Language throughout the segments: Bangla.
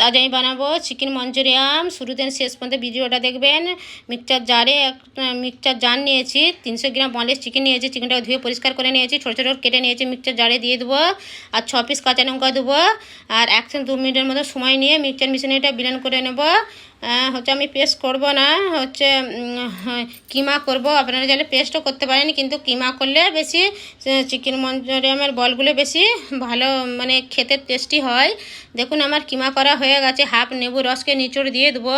আজ আমি বানাবো চিকেন মঞ্চুরিয়ান। শুরুতে শেষ পর্যন্ত ভিডিওটা দেখবেন। মিক্সচার জার নিয়েছি, 300 গ্রাম বনলেস চিকেন নিয়েছি। চিকেনটাকে ধুয়ে পরিষ্কার করে নিয়েছি, ছোটো ছোটো কেটে নিয়েছি। মিক্সচার জারে দিয়ে দেবো আর 6 পিস কাঁচা লঙ্কা দেবো আর 1 থেকে 2 মিনিটের মতো সময় নিয়ে মিক্সচার মেশিনে এটা ব্লেন্ড করে নেব। আমি পেস্ট করব না, কিমা করব। আপনারা চাইলে পেস্টও করতে পারেন, কিন্তু কিমা করলে বেশি চিকেন মঞ্চুরিয়ানের বলগুলো বেশি ভালো খেতে টেস্টি হয়। দেখুন আমার কিমা করা হয়ে গেছে। হাফ লেবু রসকে নিচড় দিয়ে দেবো।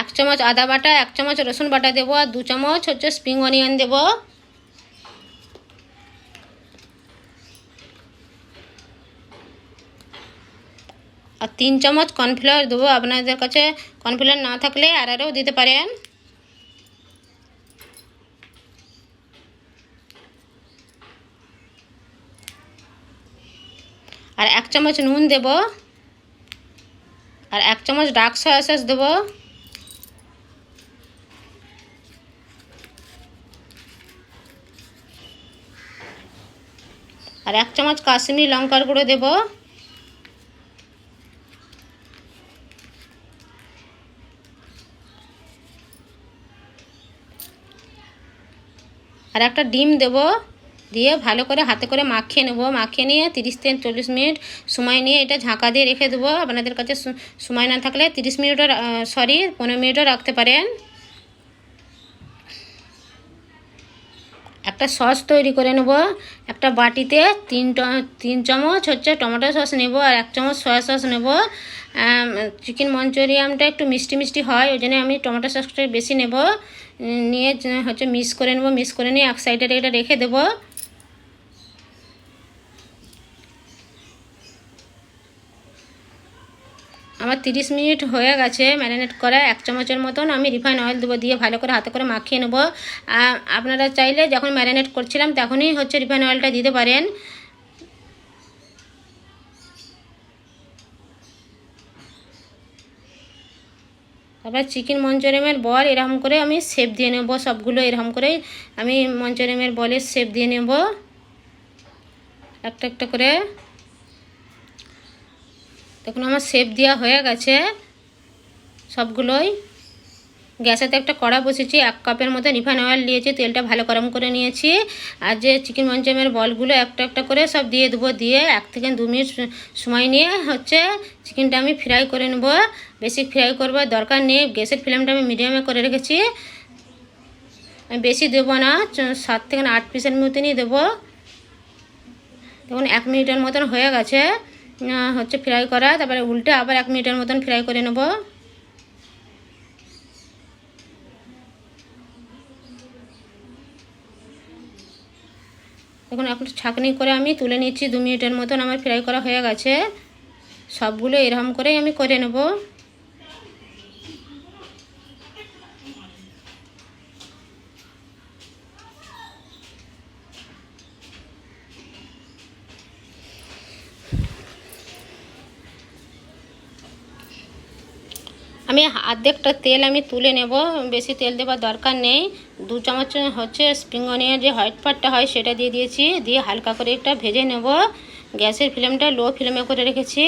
এক চামচ আদা বাটা, 1 চামচ রসুন বাটা দেবো আর 2 চামচ স্প্রিং অনিয়ন দেবো। আর 3 চামচ কর্নফ্লাওয়ার দেবো। আপনাদের কাছে কর্নফ্লাওয়ার না থাকলে আরও দিতে পারেন। আর 1 চামচ নুন দেব আর 1 চামচ ডার্ক সয়া সস দেবো। আর 1 চামচ কাশ্মীরি লঙ্কার গুঁড়ো দেব। আর একটা ডিম দেব, দিয়ে ভালো করে হাতে করে মাখিয়ে নেব। মাখিয়ে নিয়ে 30 থেকে 40 মিনিট সময় নিয়ে এটা ঢাকা দিয়ে রেখে দেবো। আপনাদের কাছে সময় না থাকলে 30 মিনিটও 15 মিনিটও রাখতে পারেন। একটা সস তৈরি করে নেব। একটা বাটিতে 3 চামচ টমেটো সস নেব আর 1 চামচ সয়া সস নেব। চিকেন মঞ্চুরিয়ানটা একটু মিষ্টি মিষ্টি হয়, ওই জন্য আমি টমেটো সসটা বেশি নেব। নিয়ে মিক্স করে নেব। মিক্স করে নিয়ে এক সাইডে এটা রেখে দেবো। আমার 30 মিনিট হয়ে গেছে ম্যারিনেট করা। 1 চামচের মতন আমি রিফাইন অয়েল দেবো, দিয়ে ভালো করে হাতে করে মাখিয়ে নেব। আপনারা চাইলে যখন ম্যারিনেট করছিলাম তখনই রিফাইন অয়েলটা দিতে পারেন। তারপর চিকেন মঞ্চুরিয়ানের বল এরকম করে আমি শেপ দিয়ে নেব। সবগুলো এরকম করেই আমি মঞ্চুরিয়ানের বলের শেপ দিয়ে নেব একটা একটা করে। দেখুন আমার শেপ দেওয়া হয়ে গেছে সবগুলোই। গ্যাসেতে একটা কড়া বসেছি, 1 কাপের মতো রিফাইন অয়েল নিয়েছি, তেলটা ভালো গরম করে নিয়েছি। আর যে চিকেন মঞ্চুরিয়ানের বলগুলো একটা একটা করে সব দিয়ে দেবো। দিয়ে 1 থেকে 2 মিনিট সময় নিয়ে চিকেনটা আমি ফ্রাই করে নেব। বেশি ফ্রাই করবার দরকার নেই। গ্যাসের ফ্লেমটা আমি মিডিয়ামে করে রেখেছি। আমি বেশি দেবো না, 7 থেকে 8 পিসের মতনই দেবো। দেখুন 1 মিনিটের মতন হয়ে গেছে ফ্রাই করা। তারপরে উল্টে আবার 1 মিনিটের মতন ফ্রাই করে নেব। দেখুন এখন ছাঁকনি করে আমি তুলে নিচ্ছি। 2 মিনিটের মতন আমার ফ্রাই করা হয়ে গেছে। সবগুলো এরকম করেই আমি করে নেব। আমি অর্ধেকটা তেল আমি তুলে নেব, বেশি তেল দেওয়ার দরকার নেই। 2 চামচ স্প্রিং অনিয়ন যে হোয়াইট পার্টটা হয় সেটা দিয়ে দিয়েছি। দিয়ে হালকা করে একটা ভেজে নেব। গ্যাসের ফ্লেমটা লো ফ্লেমে করে রেখেছি।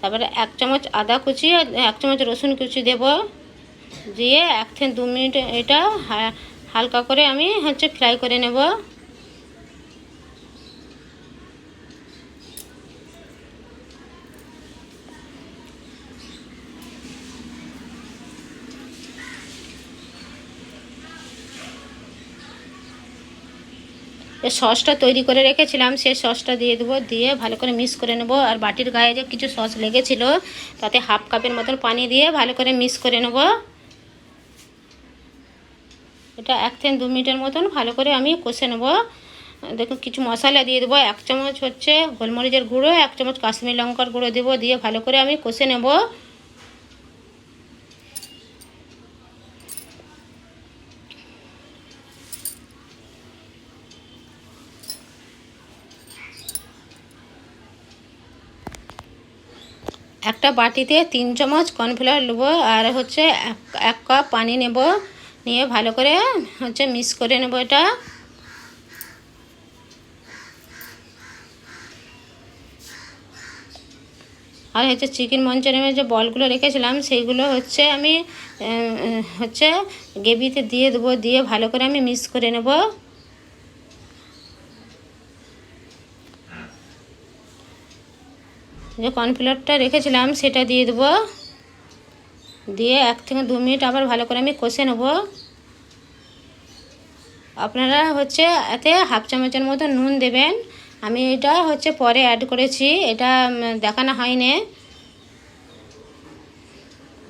তারপরে 1 চামচ আদা কুচি আর 1 চামচ রসুন কুচি দেব। দিয়ে 1 থেকে 2 মিনিট এটা হালকা করে আমি ফ্রাই করে নেব। সসটা তৈরি করে রেখেছিলাম, সেই সসটা দিয়ে দেবো। দিয়ে ভালো করে মিক্স করে নেব। আর বাটির গায়ে যে কিছু সস লেগেছিল তাতে হাফ কাপের মতন পানি দিয়ে ভালো করে মিক্স করে নেব। এটা 1 থেকে 2 মিনিটের মতন ভালো করে আমি কষে নেব। দেখুন কিছু মশলা দিয়ে দেবো। 1 চামচ গোলমরিচের গুঁড়ো, 1 চামচ কাশ্মীরি লঙ্কার গুঁড়ো দেবো। দিয়ে ভালো করে আমি কষে নেব। একটা বাটিতে 3 চামচ কর্নফ্লাওয়ার নেব আর 1 কাপ পানি নেব। নিয়ে ভালো করে হচ্ছে মিক্স করে নেব এটা। আর হচ্ছে চিকেন মঞ্চুরিয়ানের যে বলগুলো রেখেছিলাম সেইগুলো হচ্ছে আমি হচ্ছে গ্রেভিতে দিয়ে দেবো, দিয়ে ভালো করে আমি মিক্স করে নেব। যে কর্নফ্লাওয়ারটা রেখেছিলাম সেটা দিয়ে দেবো, দিয়ে 1 থেকে 2 মিনিট আবার ভালো করে আমি কষে নেব। আপনারা হচ্ছে এতে হাফ চামচের মতো নুন দেবেন, আমি এটা হচ্ছে পরে অ্যাড করেছি, এটা দেখানো হয়নি।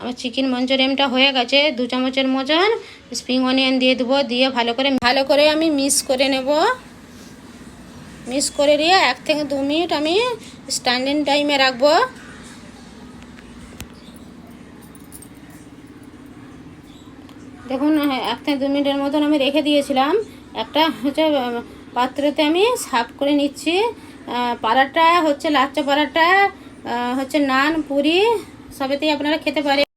আমার চিকেন মঞ্চুরিয়ানটা হয়ে গেছে। 2 চামচের মতন স্প্রিং অনিয়ন দিয়ে দেবো, দিয়ে ভালো করে আমি মিক্স করে নেব। মিক্স করে দিয়ে 1 থেকে 2 মিনিট আমি স্ট্যান্ডিং টাইমে রাখবো। দেখুন 1 থেকে 2 মিনিটের মতন আমি রেখে দিয়েছিলাম। একটা হচ্ছে পাত্রতে আমি সার্ভ করে নিচ্ছি। পরাটা হচ্ছে লাচ্চা পরাটা হচ্ছে নান পুরি সবেতেই আপনারা খেতে পারেন।